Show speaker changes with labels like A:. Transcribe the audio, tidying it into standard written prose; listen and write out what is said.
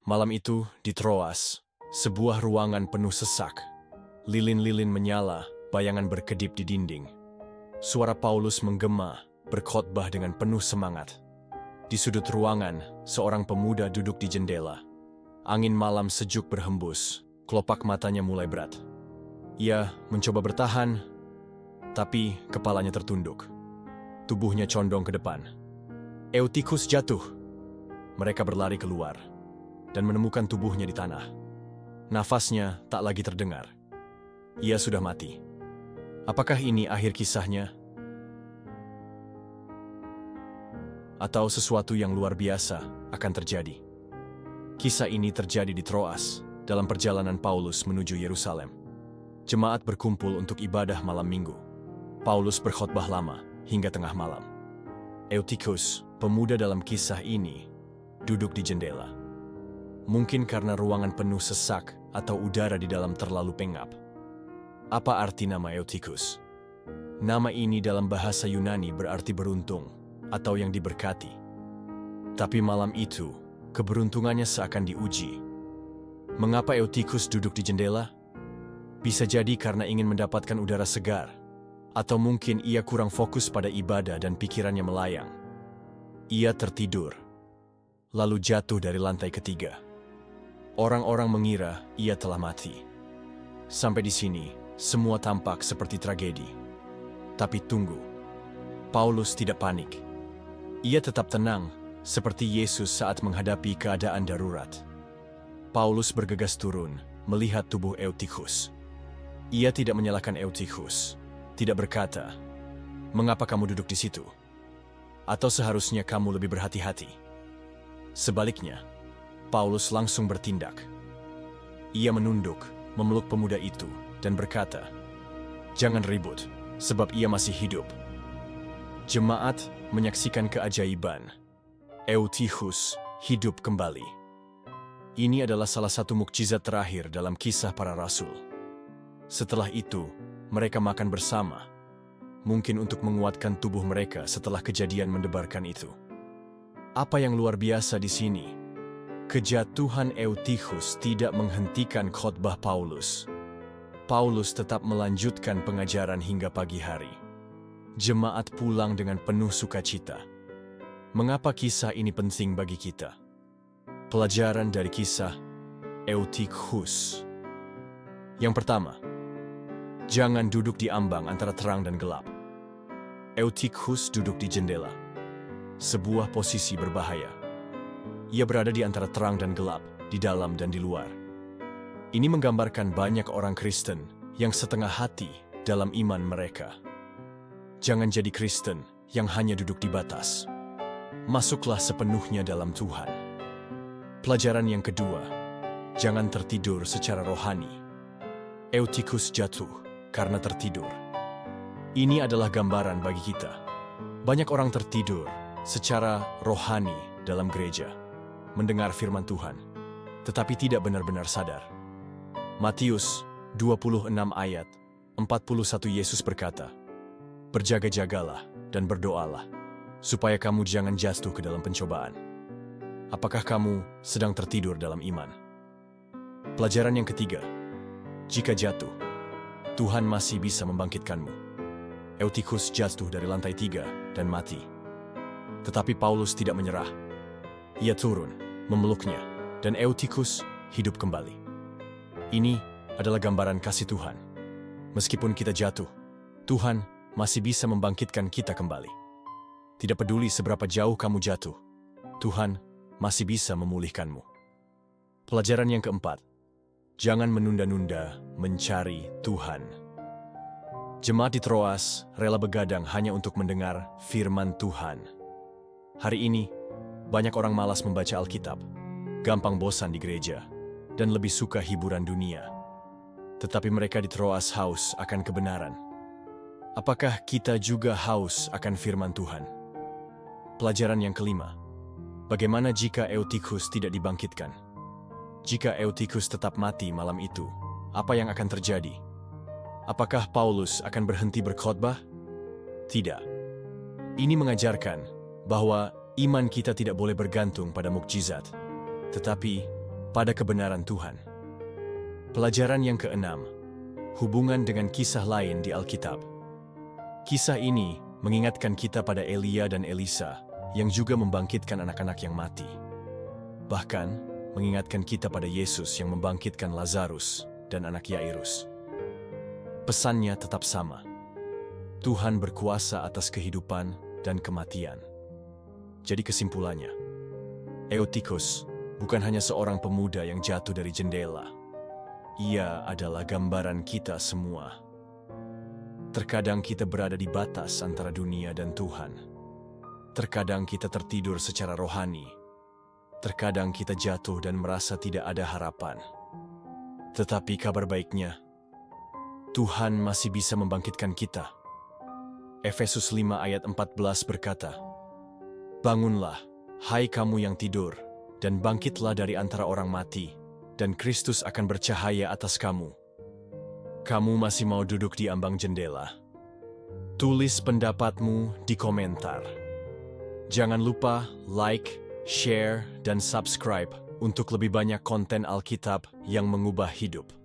A: Malam itu di Troas, sebuah ruangan penuh sesak. Lilin-lilin menyala, bayangan berkedip di dinding. Suara Paulus menggema, berkhotbah dengan penuh semangat. Di sudut ruangan, seorang pemuda duduk di jendela. Angin malam sejuk berhembus, kelopak matanya mulai berat. Ia mencoba bertahan, tapi kepalanya tertunduk. Tubuhnya condong ke depan. Eutikus jatuh. Mereka berlari keluar dan menemukan tubuhnya di tanah. Nafasnya tak lagi terdengar. Ia sudah mati. Apakah ini akhir kisahnya? Atau sesuatu yang luar biasa akan terjadi? Kisah ini terjadi di Troas dalam perjalanan Paulus menuju Yerusalem. Jemaat berkumpul untuk ibadah malam minggu. Paulus berkhotbah lama hingga tengah malam. Eutikus, pemuda dalam kisah ini, duduk di jendela. Mungkin karena ruangan penuh sesak atau udara di dalam terlalu pengap. Apa arti nama Eutikus? Nama ini dalam bahasa Yunani berarti beruntung atau yang diberkati. Tapi malam itu, keberuntungannya seakan diuji. Mengapa Eutikus duduk di jendela? Bisa jadi karena ingin mendapatkan udara segar, atau mungkin ia kurang fokus pada ibadah dan pikirannya melayang. Ia tertidur, lalu jatuh dari lantai ketiga. Orang-orang mengira ia telah mati. Sampai di sini, semua tampak seperti tragedi. Tapi tunggu, Paulus tidak panik. Ia tetap tenang, seperti Yesus saat menghadapi keadaan darurat. Paulus bergegas turun, melihat tubuh Eutikus. Ia tidak menyalahkan Eutikus, tidak berkata, "Mengapa kamu duduk di situ?" Atau seharusnya kamu lebih berhati-hati. Sebaliknya, Paulus langsung bertindak. Ia menunduk, memeluk pemuda itu, dan berkata, "Jangan ribut, sebab ia masih hidup." Jemaat menyaksikan keajaiban. Eutikus hidup kembali. Ini adalah salah satu mukjizat terakhir dalam kisah para rasul. Setelah itu, mereka makan bersama, mungkin untuk menguatkan tubuh mereka setelah kejadian mendebarkan itu. Apa yang luar biasa di sini? Kejatuhan Eutikus tidak menghentikan khotbah Paulus. Paulus tetap melanjutkan pengajaran hingga pagi hari. Jemaat pulang dengan penuh sukacita. Mengapa kisah ini penting bagi kita? Pelajaran dari kisah Eutikus. Yang pertama, jangan duduk di ambang antara terang dan gelap. Eutikus duduk di jendela. Sebuah posisi berbahaya. Ia berada di antara terang dan gelap, di dalam dan di luar. Ini menggambarkan banyak orang Kristen yang setengah hati dalam iman mereka. Jangan jadi Kristen yang hanya duduk di batas. Masuklah sepenuhnya dalam Tuhan. Pelajaran yang kedua, jangan tertidur secara rohani. Eutikus jatuh karena tertidur. Ini adalah gambaran bagi kita. Banyak orang tertidur secara rohani dalam gereja, mendengar firman Tuhan, tetapi tidak benar-benar sadar. Matius 26 ayat 41 Yesus berkata, "Berjaga-jagalah dan berdoalah, supaya kamu jangan jatuh ke dalam pencobaan." Apakah kamu sedang tertidur dalam iman? Pelajaran yang ketiga, jika jatuh, Tuhan masih bisa membangkitkanmu. Eutikus jatuh dari lantai 3 dan mati. Tetapi Paulus tidak menyerah. Ia turun, memeluknya, dan Eutikus hidup kembali. Ini adalah gambaran kasih Tuhan. Meskipun kita jatuh, Tuhan masih bisa membangkitkan kita kembali. Tidak peduli seberapa jauh kamu jatuh, Tuhan masih bisa memulihkanmu. Pelajaran yang keempat, jangan menunda-nunda mencari Tuhan. Jemaat di Troas rela begadang hanya untuk mendengar firman Tuhan. Hari ini, banyak orang malas membaca Alkitab, gampang bosan di gereja, dan lebih suka hiburan dunia. Tetapi mereka di Troas haus akan kebenaran. Apakah kita juga haus akan firman Tuhan? Pelajaran yang kelima, bagaimana jika Eutikus tidak dibangkitkan? Jika Eutikus tetap mati malam itu, apa yang akan terjadi? Apakah Paulus akan berhenti berkhotbah? Tidak. Ini mengajarkan bahwa iman kita tidak boleh bergantung pada mukjizat, tetapi pada kebenaran Tuhan. Pelajaran yang keenam, hubungan dengan kisah lain di Alkitab. Kisah ini mengingatkan kita pada Elia dan Elisa yang juga membangkitkan anak-anak yang mati. Bahkan, mengingatkan kita pada Yesus yang membangkitkan Lazarus dan anak Yairus. Pesannya tetap sama. Tuhan berkuasa atas kehidupan dan kematian. Jadi kesimpulannya, Eutikus bukan hanya seorang pemuda yang jatuh dari jendela. Ia adalah gambaran kita semua. Terkadang kita berada di batas antara dunia dan Tuhan. Terkadang kita tertidur secara rohani. Terkadang kita jatuh dan merasa tidak ada harapan. Tetapi kabar baiknya, Tuhan masih bisa membangkitkan kita. Efesus 5 ayat 14 berkata, "Bangunlah, hai kamu yang tidur, dan bangkitlah dari antara orang mati, dan Kristus akan bercahaya atas kamu." Kamu masih mau duduk di ambang jendela? Tulis pendapatmu di komentar. Jangan lupa like, share, dan subscribe untuk lebih banyak konten Alkitab yang mengubah hidup.